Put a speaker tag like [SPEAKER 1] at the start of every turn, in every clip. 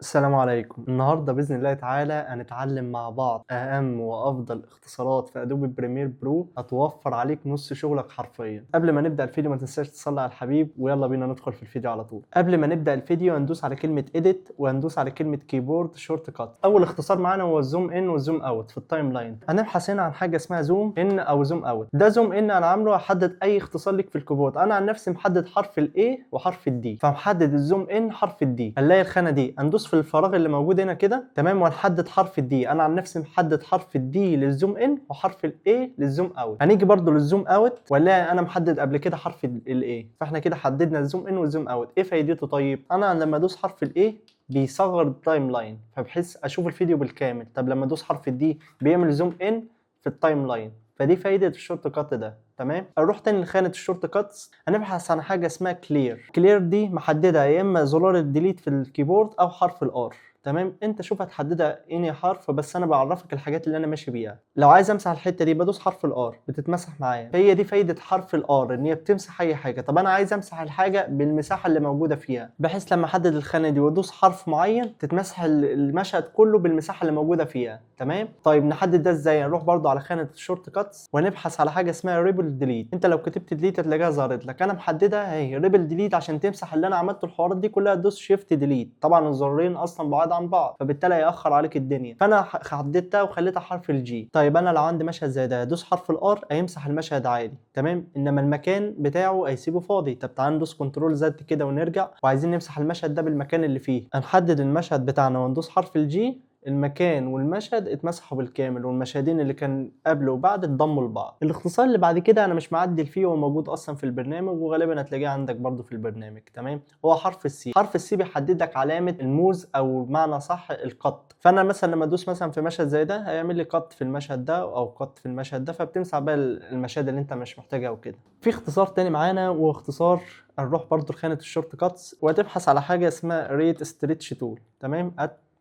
[SPEAKER 1] السلام عليكم. النهارده بإذن الله تعالى هنتعلم مع بعض أهم وأفضل اختصارات في أدوبي بريمير برو هتوفر عليك نص شغلك حرفيا. قبل ما نبدأ الفيديو ما تنساش تصلي على الحبيب ويلا بينا ندخل في الفيديو على طول. قبل ما نبدأ الفيديو هندوس على كلمة إيديت وهندوس على كلمة كيبورد شورت كات. أول اختصار معانا هو الزوم إن والزوم أوت في التايم لاين. هنبحث هنا عن حاجة اسمها زوم إن أو زوم أوت. ده زوم إن أنا عامله هحدد أي اختصار ليك في الكيبورد. أنا عن نفسي محدد حرف ال A وحرف ال D، فمحدد الزوم إن حرف ال D. هنلاقي الخانة دي هندوس في الفراغ اللي موجود هنا كده تمام، وهنحدد حرف الدي. انا عن نفسي محدد حرف الدي للزوم ان وحرف الاي للزوم اوت. هنيجي برضو للزوم اوت ولا انا محدد قبل كده حرف الاي، فاحنا كده حددنا الزوم ان والزوم اوت. ايه فايدته؟ طيب انا لما ادوس حرف الاي بيصغر التايم لاين فبحيث اشوف الفيديو بالكامل. طب لما ادوس حرف الدي بيعمل زوم ان في التايم لاين، فدي فايده الشورت كات ده. تمام، اروح تاني لخانه الشورت كاتس. هنبحث عن حاجه اسمها كلير. كلير دي محددها يا اما زرار الديليت في الكيبورد او حرف الار. تمام، انت شوف هتحددها انهي حرف، بس انا بعرفك الحاجات اللي انا ماشي بيها. لو عايز امسح الحته دي بدوس حرف الار بتتمسح معايا، فهي دي فايده حرف الار ان هي بتمسح اي حاجه. طب انا عايز امسح الحاجه بالمساحه اللي موجوده فيها، بحيث لما احدد الخانه دي وادوس حرف معين تتمسح المشهد كله بالمساحه اللي موجوده فيها. تمام، طيب نحدد ده ازاي؟ نروح برضو على خانه الشورت كاتس ونبحث على حاجه اسمها ريبل ديليت. انت لو كتبت ديليت هتلاقيها ظهرت لك. انا محددها اهي ريبل ديليت عشان تمسح اللي انا عملته الحوارات دي كلها. تدوس شيفت ديليت، طبعا الزرارين اصلا بعاد عن بعض فبالتالي هيأخر عليك الدنيا، فانا حددتها وخليتها حرف الجي. طيب انا لو عندي مشهد زي ده ادوس حرف الار هيمسح المشهد عادي. تمام، انما المكان بتاعه هيسيبه فاضي. طب تعال ندوس كنترول زد كده ونرجع، وعايزين نمسح المشهد ده بالمكان اللي فيه. هنحدد المشهد بتاعنا وندوس حرف الجي، المكان والمشهد اتمسحوا بالكامل، والمشهدين اللي كان قبل وبعد اتضموا لبعض. الاختصار اللي بعد كده انا مش معدل فيه، هو موجود اصلا في البرنامج وغالبا هتلاقيه عندك برضو في البرنامج. تمام، هو حرف السي. حرف السي بيحدد لك علامه الموز او بمعنى صح القط. فانا مثلا لما ادوس مثلا في مشهد زي ده هيعمل لي قط في المشهد ده او قط في المشهد ده، فبتمسح بقى المشاهد اللي انت مش محتاجها وكده. في اختصار تاني معانا واختصار هنروح برضو لخانه الشورت كاتس وهتبحث على حاجه اسمها ريت ستريتش تول. تمام،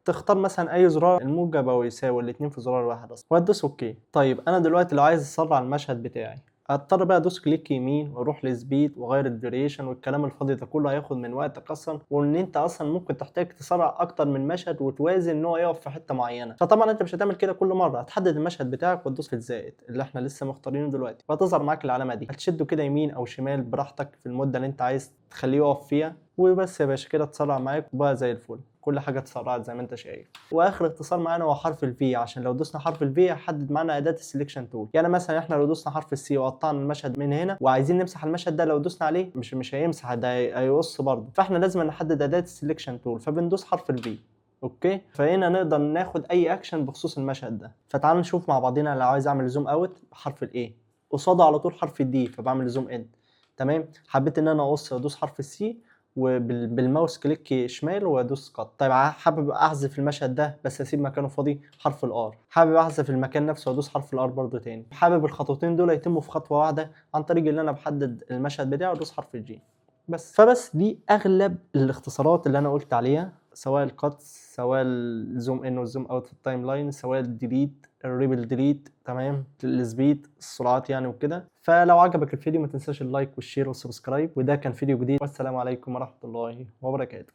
[SPEAKER 1] تختار مثلا اي زرار الموجب او يساوي الاتنين في زرار واحد اصلا وهتدوس اوكي. طيب انا دلوقتي لو عايز اسرع المشهد بتاعي هضطر بقى ادوس كليك يمين واروح لسبيد واغير الديوريشن، والكلام الفاضي ده كله هياخد من وقتك اصلا، وان انت اصلا ممكن تحتاج تسرع اكتر من مشهد وتوازن ان هو يقف في حته معينه. فطبعا انت مش هتعمل كده كل مره، هتحدد المشهد بتاعك وتدوس في الزائد اللي احنا لسه مختارينه دلوقتي وهتظهر معاك العلامه دي. هتشده كده يمين او شمال براحتك في المده اللي انت عايز تخليه يقف فيها، وبس يا باشا كده تسرع معاك وبقى زي الفل. كل حاجه اتسرعت زي ما انت شايف. واخر اختصار معانا هو حرف الفي، عشان لو دوسنا حرف الفي هيحدد معانا اداه السلكشن تول. يعني مثلا احنا لو دوسنا حرف السي وقطعنا المشهد من هنا وعايزين نمسح المشهد ده، لو دوسنا عليه مش هيمسح، ده هيقص برضه، فاحنا لازم نحدد اداه السلكشن تول فبندوس حرف الفي. اوكي، فهنا نقدر ناخد اي اكشن بخصوص المشهد ده. فتعالوا نشوف مع بعضنا. لو عايز اعمل زوم اوت بحرف الاي قصاده على طول حرف الدي فبعمل زوم ان. تمام، حبيت ان انا اقص وادوس حرف السي وبالماوس كليك شمال وادوس قط. طيب حابب احذف المشهد ده بس اسيب مكانه فاضي حرف الار. حابب احذف المكان نفسه وادوس حرف الار برضو تاني. حابب الخطوتين دول يتموا في خطوه واحده عن طريق ان انا بحدد المشهد بتاعه وادوس حرف الجي بس دي اغلب الاختصارات اللي انا قلت عليها، سواء القط سواء الزوم ان والزوم اوت في التايم لاين سواء الديليت الريبل ديليت. تمام، السبيد السرعات يعني وكده. فلو عجبك الفيديو ما تنساش اللايك والشير والسبسكرايب. وده كان فيديو جديد والسلام عليكم ورحمة الله وبركاته.